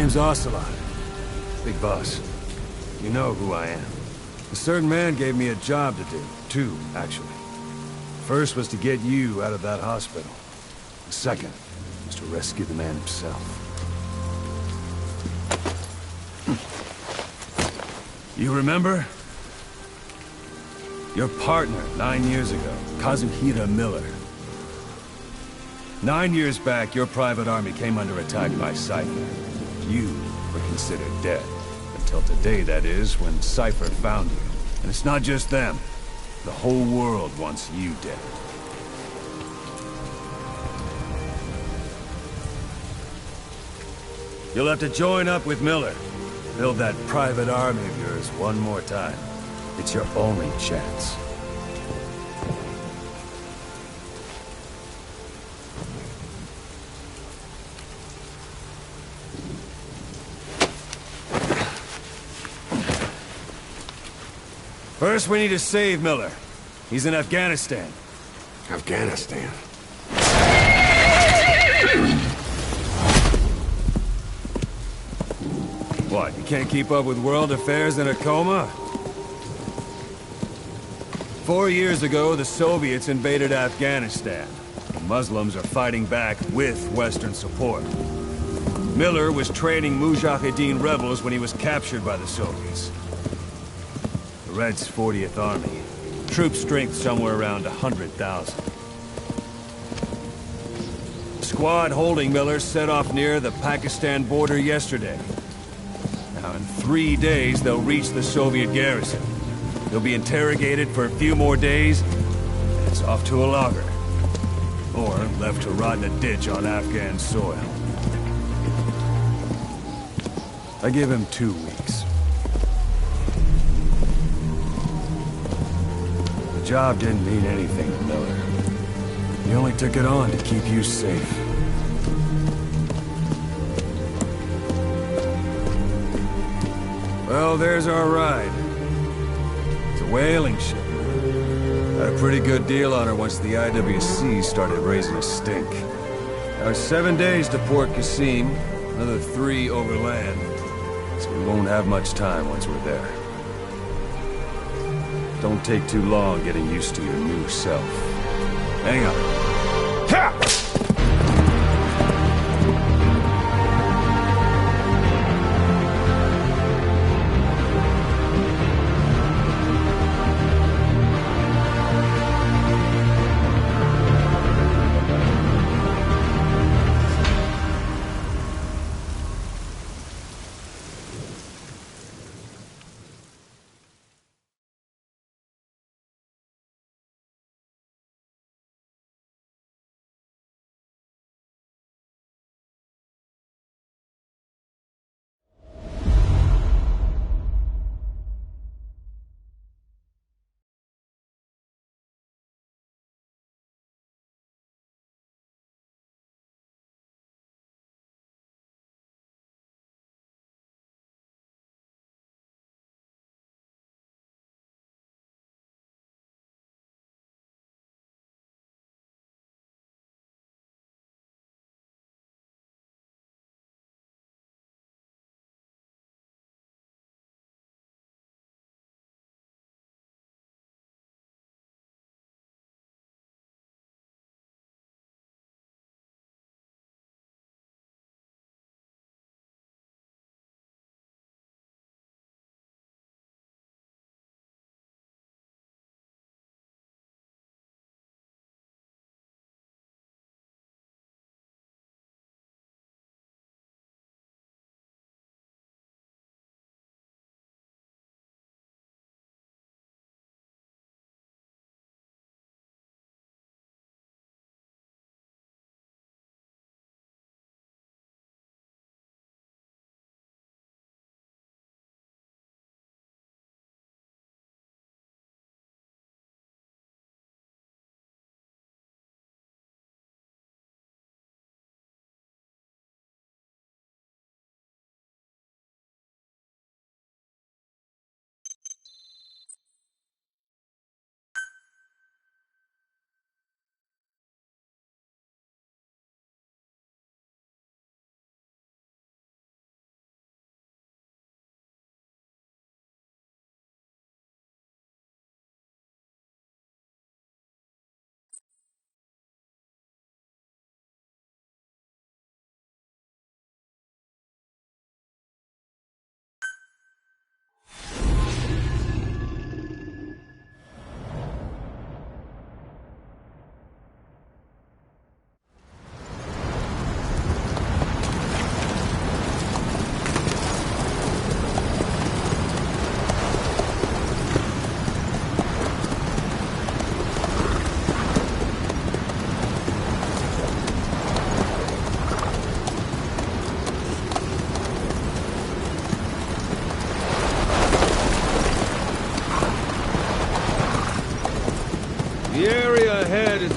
name's Ocelot. Big boss. You know who I am. A certain man gave me a job to do. Two, actually. First was to get you out of that hospital. The second was to rescue the man himself. You remember? Your partner 9 years ago, Kazuhira Miller. 9 years back, your private army came under attack by Cypher. You were considered dead. Until today, that is, when Cypher found you. And it's not just them. The whole world wants you dead. You'll have to join up with Miller. Build that private army of yours one more time. It's your only chance. First, we need to save Miller. He's in Afghanistan. Afghanistan? What, you can't keep up with world affairs in a coma? 4 years ago, the Soviets invaded Afghanistan. The Muslims are fighting back with Western support. Miller was training Mujahideen rebels when he was captured by the Soviets. The Reds' 40th Army. Troop strength somewhere around 100,000. The squad holding Miller set off near the Pakistan border yesterday. Now, in 3 days, they'll reach the Soviet garrison. They'll be interrogated for a few more days, and it's off to a lager. Or left to rot in a ditch on Afghan soil. I give him 2 weeks. The job didn't mean anything to Miller. He only took it on to keep you safe. Well, there's our ride. It's a whaling ship. Had a pretty good deal on her once the IWC started raising a stink. Now, 7 days to Port Qasim, another 3 overland. So we won't have much time once we're there. Don't take too long getting used to your new self. Hang on. Ha!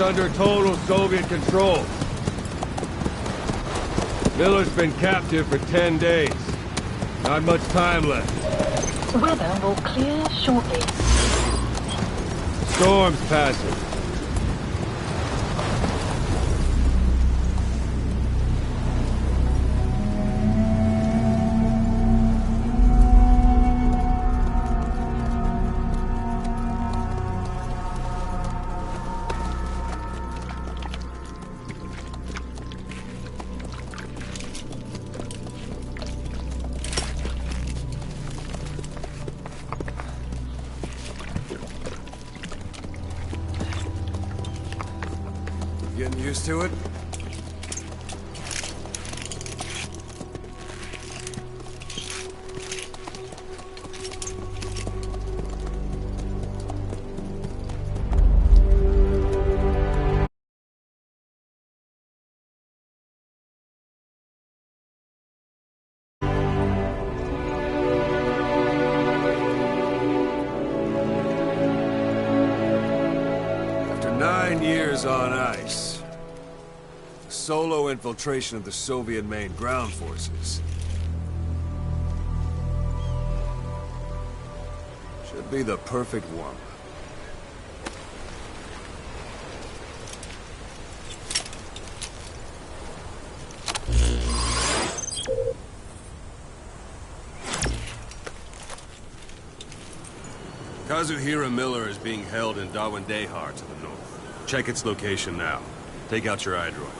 is under total Soviet control. Miller's been captive for 10 days. Not much time left. Weather will clear shortly. Storm's passing. Getting used to it? After 9 years on ice, solo infiltration of the Soviet main ground forces should be the perfect one. Kazuhira Miller is being held in Dawandehar to the north. Check its location now. Take out your iDroid.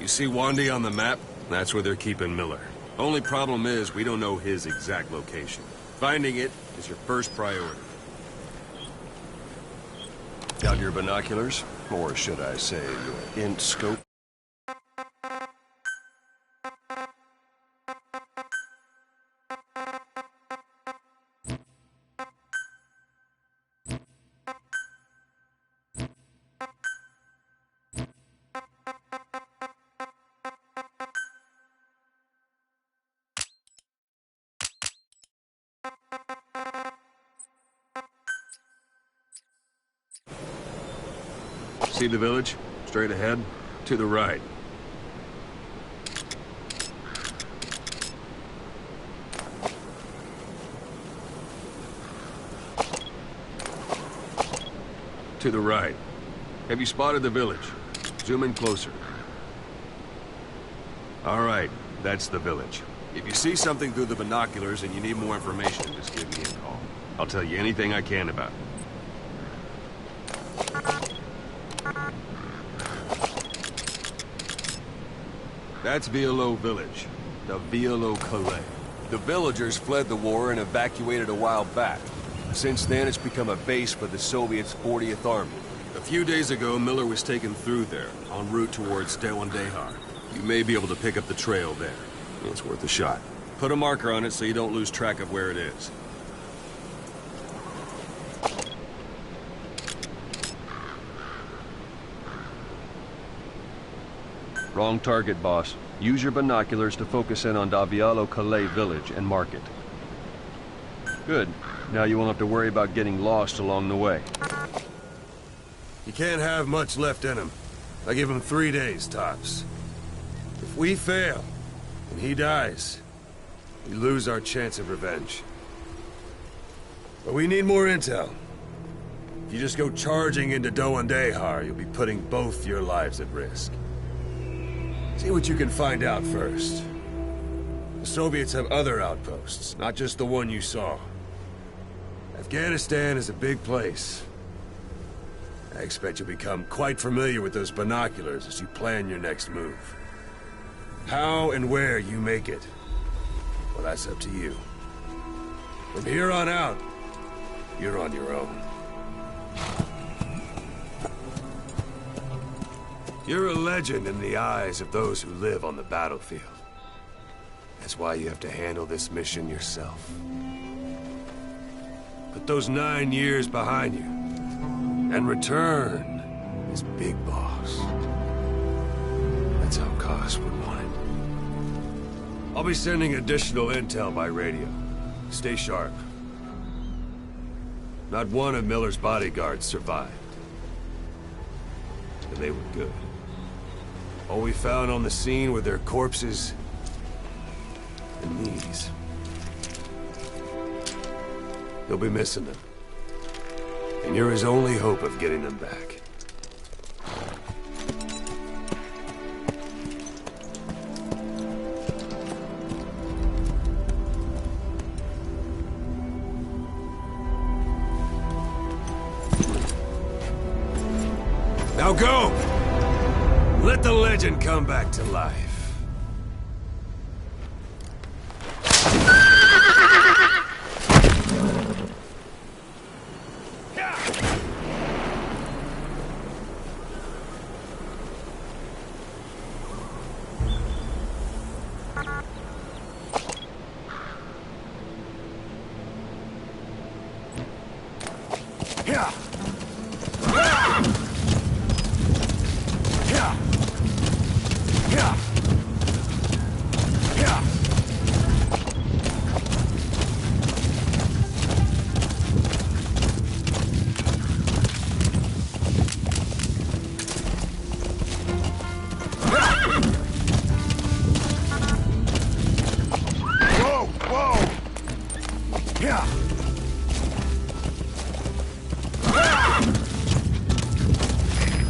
You see Wandi on the map? That's where they're keeping Miller. Only problem is, we don't know his exact location. Finding it is your first priority. Got your binoculars? Or should I say, your int scope? See the village? Straight ahead? To the right. To the right. Have you spotted the village? Zoom in closer. All right, that's the village. If you see something through the binoculars and you need more information, just give me a call. I'll tell you anything I can about it. That's Violo Village, the Violo Calais. The villagers fled the war and evacuated a while back. Since then, it's become a base for the Soviets' 40th Army. A few days ago, Miller was taken through there, en route towards Dawandehar. You may be able to pick up the trail there. It's worth a shot. Put a marker on it so you don't lose track of where it is. Wrong target, boss. Use your binoculars to focus in on Violo Calais village and mark it. Good. Now you won't have to worry about getting lost along the way. You can't have much left in him. I give him 3 days, tops. If we fail, and he dies, we lose our chance of revenge. But we need more intel. If you just go charging into Dawandehar, you'll be putting both your lives at risk. See what you can find out first. The Soviets have other outposts, not just the one you saw. Afghanistan is a big place. I expect you'll become quite familiar with those binoculars as you plan your next move. How and where you make it, well, that's up to you. From here on out, you're on your own. You're a legend in the eyes of those who live on the battlefield. That's why you have to handle this mission yourself. Put those 9 years behind you, and return as Big Boss. That's how Koss would want it. I'll be sending additional intel by radio. Stay sharp. Not one of Miller's bodyguards survived. And they were good. All we found on the scene were their corpses and knees. You'll be missing them. And you're his only hope of getting them back. Now go! Let the legend come back to life.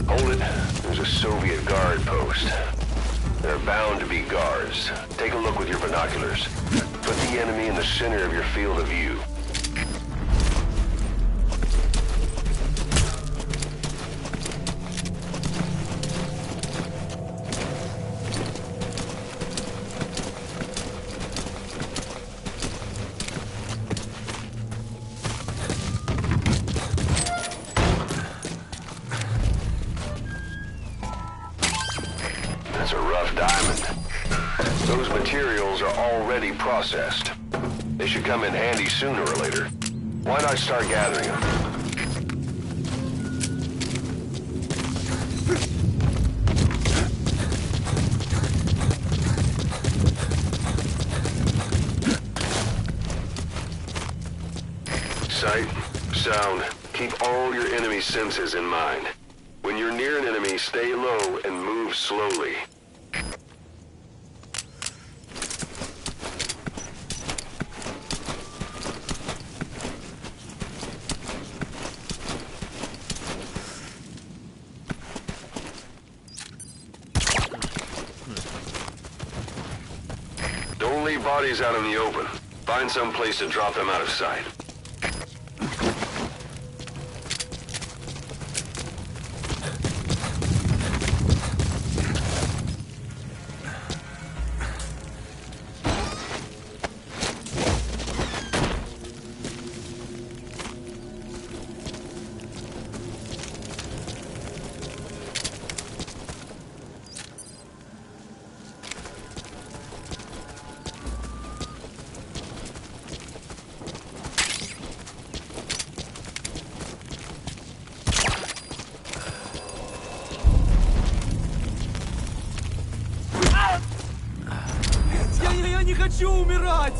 Hold it. There's a Soviet guard post. There are bound to be guards. Take a look with your binoculars. Put the enemy in the center of your field of view. That's a rough diamond. Those materials are already processed. They should come in handy sooner or later. Why not start gathering them? Sight, sound, keep all your enemy senses in mind. When you're near an enemy, stay low and move slowly. Don't leave bodies out in the open. Find some place to drop them out of sight. Я не хочу умирать!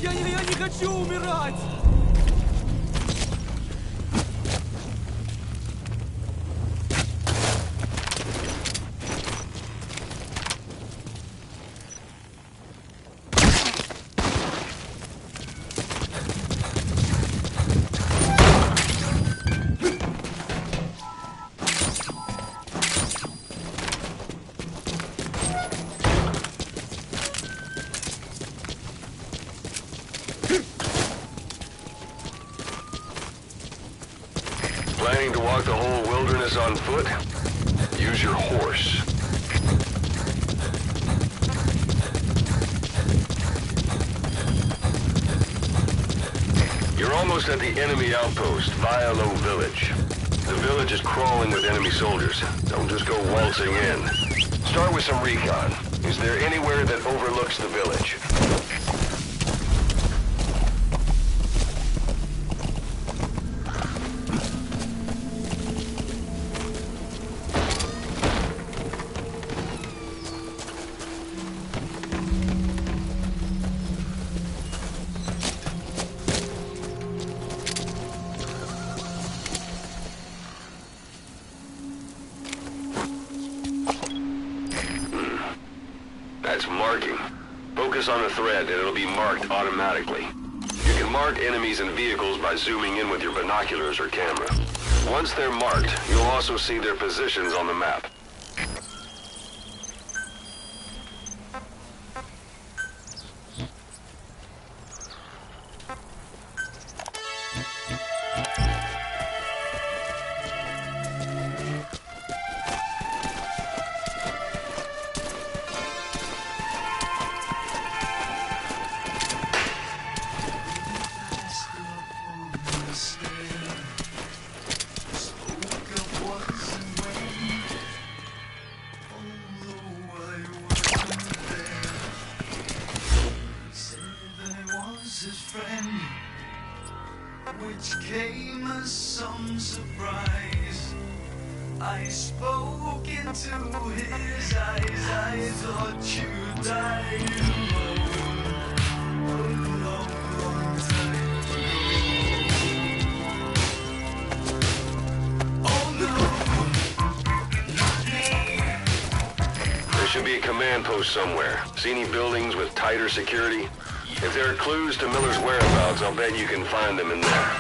Я не хочу умирать! Planning to walk the whole wilderness on foot? Use your horse. almost at the enemy outpost, Vialo Village. The village is crawling with enemy soldiers. Don't just go waltzing in. Start with some recon. Is there anywhere that overlooks the village? That's marking. Focus on a thread and it'll be marked automatically. You can mark enemies and vehicles by zooming in with your binoculars or camera. Once they're marked, you'll also see their positions on the map. Which came as some surprise. I spoke into his eyes. I thought you died alone a long, long time ago. Oh no, not me. There should be a command post somewhere. See any buildings with tighter security? If there are clues to Miller's whereabouts, I'll bet you can find them in there.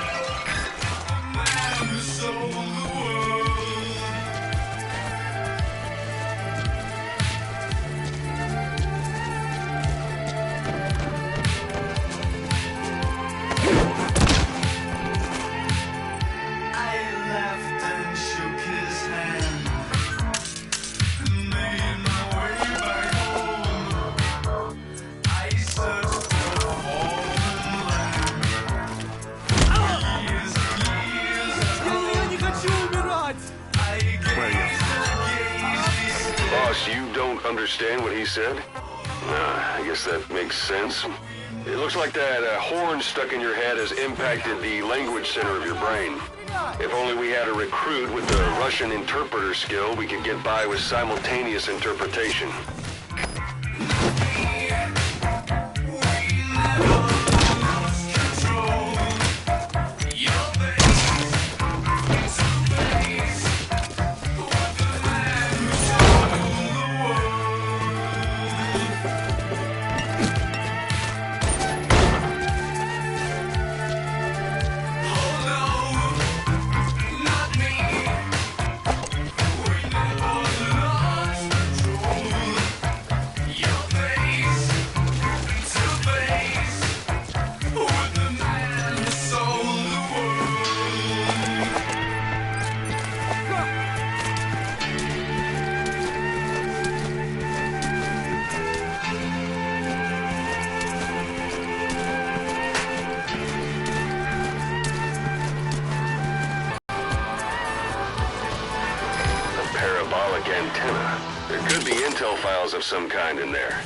You don't understand what he said? I guess that makes sense. It looks like that horn stuck in your head has impacted the language center of your brain. If only we had a recruit with the Russian interpreter skill, we could get by with simultaneous interpretation. Antenna. There could be intel files of some kind in there.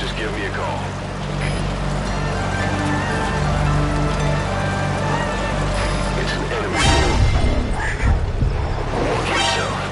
just give me a call. It's an enemy. Watch yourself.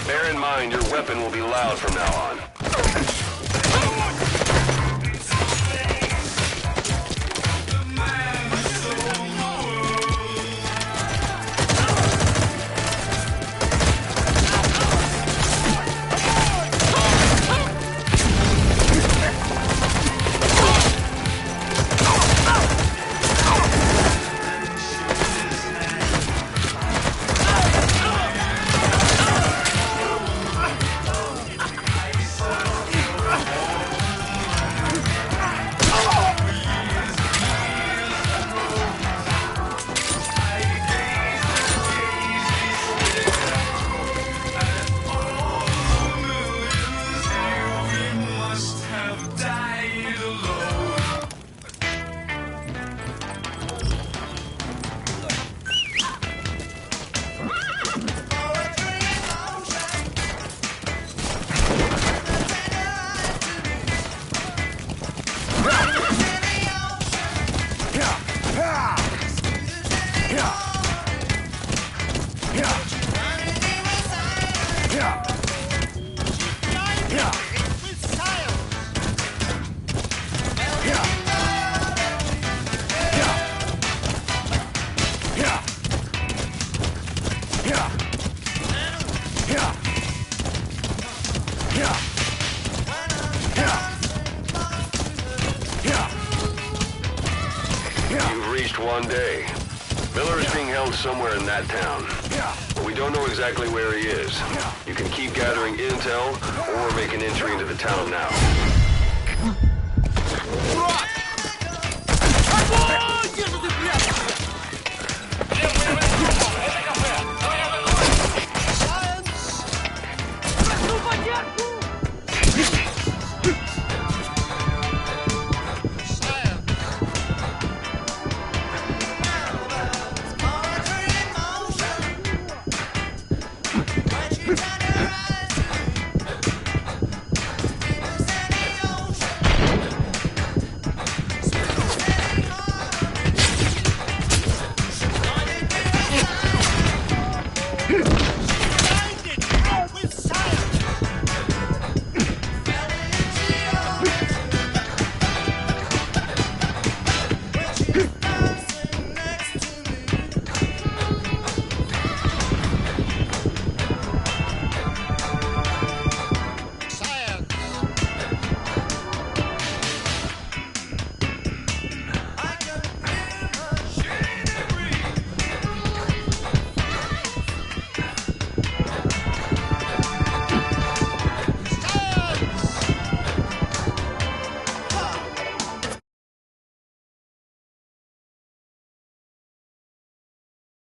Bear in mind, your weapon will be loud from now on. You've reached one day. Miller is being held somewhere in that town. But we don't know exactly where he is. You can keep gathering intel or make an entry into the town now.